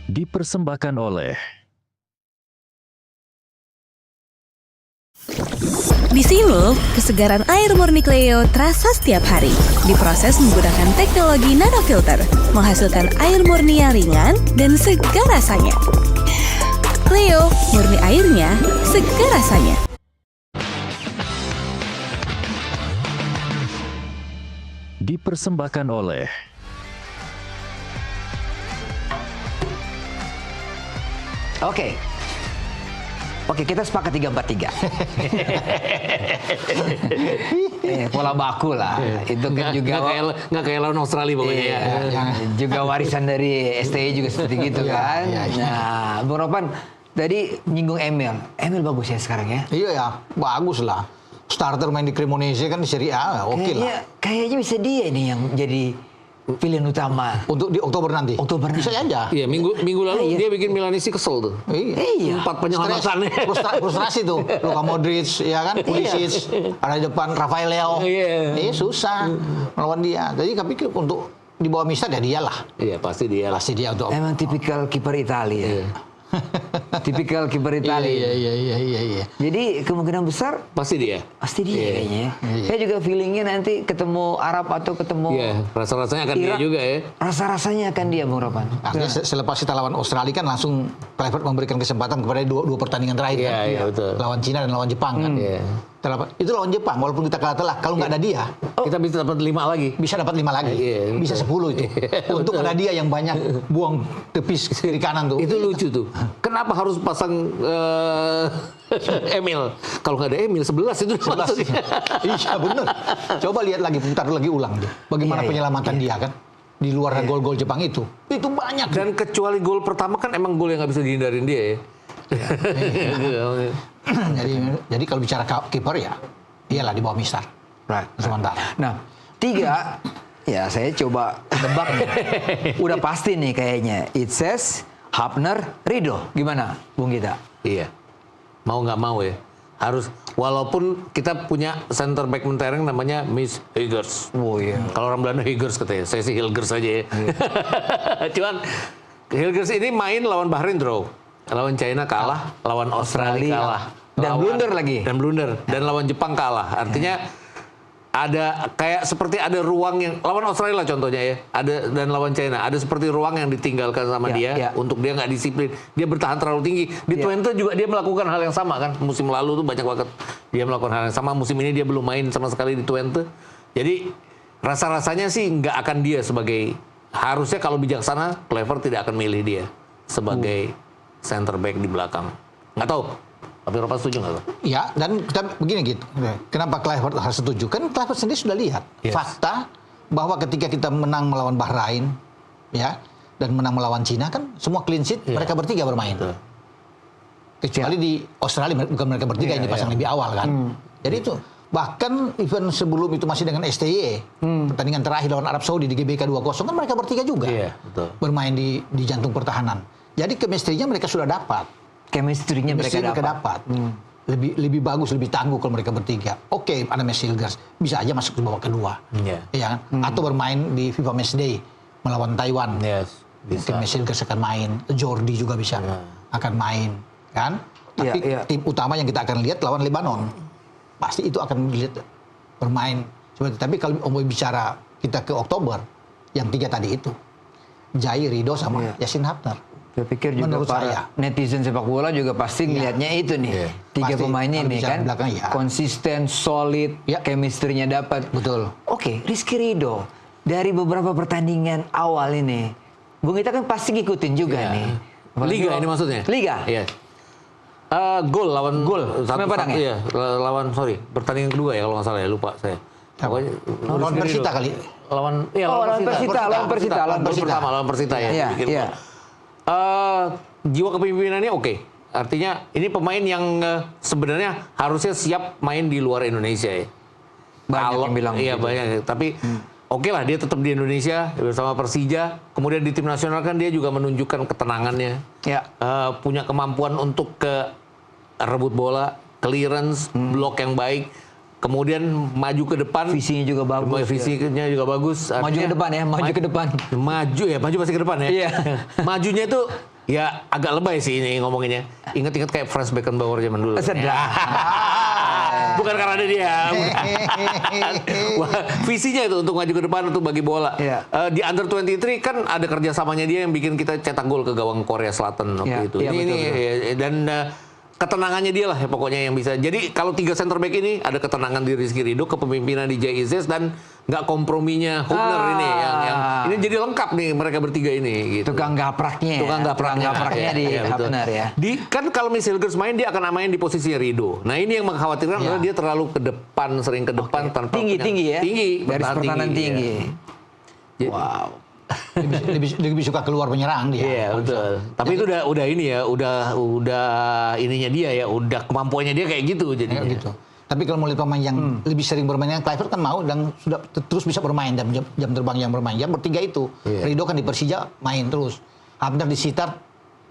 Dipersembahkan oleh Di Simul, kesegaran air murni Cleo terasa setiap hari. Diproses menggunakan teknologi nanofilter, menghasilkan air murni yang ringan dan segar rasanya. Cleo, murni airnya, segar rasanya. dipersembahkan oleh Oke, kita sepakat 3-4-3. Pola baku lah. Itu kan juga nggak kayak lawan Australia pokoknya ya. Juga warisan dari STI juga seperti gitu kan. Nah, Bung Ropan tadi nyinggung Emil. Emil bagus ya sekarang ya. Iya ya, bagus lah. Starter main di Cremonese kan di Serie A, oke lah. Kayaknya bisa dia nih yang jadi pilihan utama. Untuk di Oktober nanti. Bisa aja. Iya, minggu lalu dia bikin Milanisi kesel tuh. Iya. 4 penyelamatan. Frustrasi tuh. Luka Modric, ya kan, Pulisic, ada di depan Rafael Leao. Iya, susah melawan dia. Jadi tapi untuk di bawah Mister ya dialah. Iya, pasti dia lah. Pasti dia untuk. Emang tipikal kiper Italia. Tipikal kiper Italia. Iya. Jadi kemungkinan besar Pasti dia. kayaknya. Saya juga feelingnya nanti ketemu Arab atau ketemu Iya, rasa-rasanya akan dia Irak, juga ya. Rasa-rasanya akan dia, Bung Ropan. Artinya selepas kita lawan Australia kan langsung Kluivert memberikan kesempatan kepada dua pertandingan terakhir kan. Iya, betul. Lawan Cina dan lawan Jepang kan. Iya. Itu lawan Jepang, walaupun kita kalah telak, kalau nggak ada dia, Kita bisa dapat 5 lagi. bisa dapat 5 lagi. Iya, Bisa 10 itu. Untuk ada dia yang banyak buang tepis kiri kanan tuh. Itu lucu tuh. Kenapa harus pasang Emil? Kalau nggak ada Emil 11 itu 11. Iya benar. Coba lihat lagi, putar lagi ulang deh. Bagaimana penyelamatan dia kan di luar gol-gol Jepang itu. Itu banyak. Dan kecuali gol pertama kan emang gol yang nggak bisa dihindarin dia ya. Jadi kalau bicara kiper ya, iyalah di bawah Mister. Right. Sementara. Nah, 3 ya saya coba tebak nih. Udah pasti nih kayaknya. It says Hapner, Rido. Gimana, Bung Gita? Iya. Mau nggak mau ya. Harus, walaupun kita punya center back mentereng namanya Miss Hilgers. Oh iya. Kalau orang Belanda Hilgers katanya, saya sih Hilgers aja ya. Cuman Hilgers ini main lawan Bahrain draw, lawan China kalah, lawan Australia kalah. Dan blunder lagi. Dan blunder. Dan lawan Jepang kalah. Artinya ada kayak seperti ada ruang yang lawan Australia lah contohnya ya, ada dan lawan China ada seperti ruang yang ditinggalkan sama dia untuk dia nggak disiplin, dia bertahan terlalu tinggi. Di Twente juga dia melakukan hal yang sama kan, musim lalu tuh banyak banget dia melakukan hal yang sama, musim ini dia belum main sama sekali di Twente. Jadi rasa-rasanya sih nggak akan dia sebagai, harusnya kalau bijaksana Kluivert tidak akan milih dia sebagai center back di belakang. Nggak tahu. Tapi Ropa setuju nggak? Ya, dan kita begini gitu. Kenapa Kluivert harus setuju? Kan Kluivert sendiri sudah lihat fakta bahwa ketika kita menang melawan Bahrain, ya, dan menang melawan Cina kan semua clean sheet mereka bertiga bermain. Kecuali di Australia bukan mereka bertiga yang dipasang lebih awal kan. Jadi itu bahkan event sebelum itu masih dengan STY, pertandingan terakhir lawan Arab Saudi di GBK 2-0 kan mereka bertiga juga bermain di jantung pertahanan. Jadi chemistry-nya mereka sudah dapat. Chemistry-nya mereka dapat. Lebih bagus, lebih tangguh kalau mereka bertiga. Oke, ada Miss Hilgers bisa aja masuk ke babak kedua, ya kan? Atau bermain di FIFA Match Day melawan Taiwan. Mungkin Miss Hilgers akan main, Jordi juga bisa akan main, kan? Tapi tim utama yang kita akan lihat lawan Lebanon, pasti itu akan dilihat bermain. Tapi kalau mau bicara kita ke Oktober, yang 3 tadi itu, Jai, Rido sama Yassin Hapner. Saya pikir juga menurut para netizen sepak bola juga pasti ngelihatnya itu nih. 3 pemain ini kan belakang, konsisten, solid, chemistry-nya dapat. Betul. Oke, Rizky Ridho dari beberapa pertandingan awal ini, Bung Gita kan pasti ngikutin juga nih. Liga ini maksudnya? Liga. Iya. Gol lawan Padang ya? Iya, lawan pertandingan kedua ya kalau nggak salah ya, lupa saya. Pokoknya Lawan Persita kali. lawan Persita ya. Iya. Jiwa kepemimpinannya oke. Artinya ini pemain yang sebenarnya harusnya siap main di luar Indonesia ya. Banyak yang bilang iya gitu. banyak. Tapi oke lah dia tetap di Indonesia bersama Persija. Kemudian di tim nasional kan dia juga menunjukkan ketenangannya. Punya kemampuan untuk rebut bola, clearance, blok yang baik. Kemudian maju ke depan. Visinya juga bagus. Visinya juga bagus. Maju ke depan ya, maju ke depan. Maju pasti ke depan ya. Iya. Majunya itu Ya agak lebay sih ini ngomonginnya. Ingat-ingat kayak Franz Beckenbauer zaman dulu. Sedap. Bukan karena ada dia. Wah, visinya itu untuk maju ke depan untuk bagi bola. Iya. Di Under 23 kan ada kerjasamanya dia yang bikin kita cetak gol ke gawang Korea Selatan waktu itu. Iya, betul. Dan ketenangannya dia lah ya pokoknya yang bisa. Jadi kalau 3 center back ini ada ketenangan di Rizky Ridho, kepemimpinan di JIZ dan nggak komprominya Hubner ini yang ini jadi lengkap nih mereka bertiga ini gitu. Tukang gapraknya. Tukang gapraknya di betul. Hubner ya. Kan kalau Miss Hilgers main dia akan main di posisinya Ridho. Nah ini yang mengkhawatirkan adalah dia terlalu ke depan, sering ke depan tanpa Tinggi ya. Tinggi, Garis bertahan pertahanan tinggi. Ya. Wow. lebih suka keluar penyerang dia. Iya betul. Tapi itu udah ini ya, udah ininya dia ya, udah kemampuannya dia kayak gitu jadinya. Gitu. Tapi kalau mau lihat pemain yang lebih sering bermain, yang Kluivert kan mau dan sudah terus bisa bermain jam terbang yang bermain. Yang bertiga itu, Ridho kan di Persija main terus, Hubner di Sittard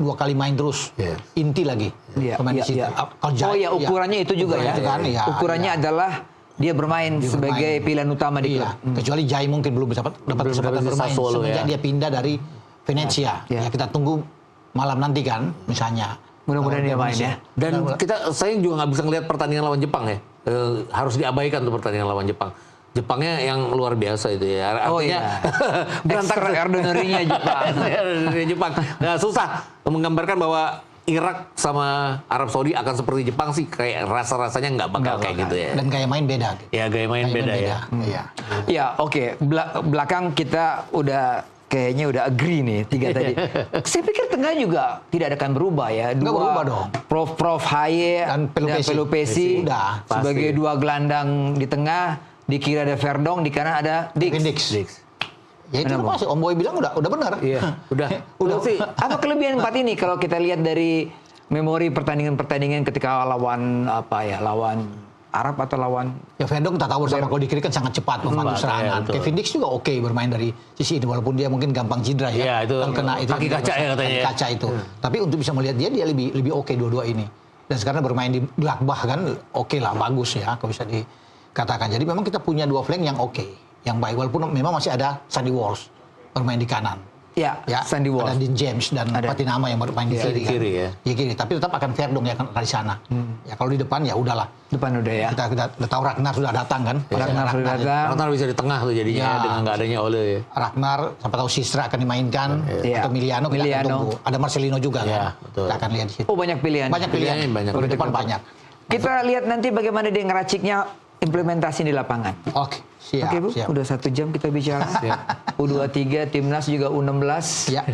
2 kali main terus, inti lagi pemain di Sittard. Oh ya ukurannya itu juga ya. Itu kan, ukurannya adalah dia bermain sebagai pilihan utama di klub. Kecuali Jai mungkin belum dapat kesempatan bermain semenjak dia pindah dari Venezia. Ya kita tunggu malam nanti kan misalnya. Mudah-mudahan dia main ya. Dan saya juga nggak bisa ngelihat pertandingan lawan Jepang ya. Harus diabaikan tuh pertandingan lawan Jepang. Jepangnya yang luar biasa itu ya. Artinya extraordinary-nya Jepang. Jepang. Nah, susah menggambarkan bahwa Irak sama Arab Saudi akan seperti Jepang sih, kayak rasa-rasanya nggak bakal kayak gitu ya. Dan gaya main beda. Ya gaya main beda ya. Ya oke. Belakang kita kayaknya udah agree nih 3 tadi. Saya pikir tengah juga tidak akan berubah ya. Nggak berubah dong. Prof Haye dan Pelupesi udah sebagai 2 gelandang di tengah. Di kiri ada Verdong, di kanan ada Dix. Ya itu masih Om Boy bilang udah benar. Iya. Udah sih. Apa kelebihan 4 ini kalau kita lihat dari memori pertandingan ketika lawan lawan Arab atau lawan Verdong tak tahu sama kalau di kiri kan sangat cepat memandu serangan. Kevin Dix juga oke bermain dari sisi ini walaupun dia mungkin gampang cedera ya. Iya, itu kalau kena itu kaki kaca ya katanya. Kaki kaca itu. Tapi untuk bisa melihat dia lebih oke dua-dua ini. Dan sekarang bermain di Gladbach kan oke lah, bagus ya kalau bisa dikatakan. Jadi memang kita punya 2 flank yang oke, yang baik walaupun memang masih ada Sandy Walsh bermain di kanan. Ya, Sandy Walsh. Ada Dean James dan Patinama yang bermain di kiri. Kiri ya. Di kiri, tapi tetap akan Verdong yang akan di sana. Ya kalau di depan ya udahlah. Depan udah ya. Kita udah tahu Ragnar sudah datang kan. Ragnar sudah datang. Ragnar bisa di tengah tuh jadinya dengan nggak adanya Ole ya. Ragnar, siapa tahu Sistra akan dimainkan atau Miliano kita akan tunggu. Ada Marcelino juga kan. Betul. Kita akan lihat di situ. Oh banyak pilihan. Banyak pilihan. Kalau di depan banyak. Kita lihat nanti bagaimana dia ngeraciknya implementasi di lapangan. Oke, siap. Oke Bu, siap. udah 1 jam kita bicara. U23, Timnas juga U16. Ya.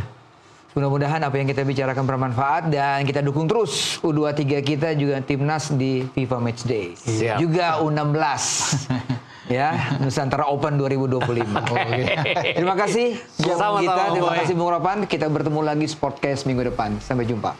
Mudah-mudahan apa yang kita bicarakan bermanfaat dan kita dukung terus U23 kita juga Timnas di FIFA Matchday. Siap. Juga U16. Ya, Nusantara Open 2025. Terima kasih jam Sama-sama, kita, terima Boy. kasih Bung Ropan. Kita bertemu lagi Sportcast minggu depan. Sampai jumpa.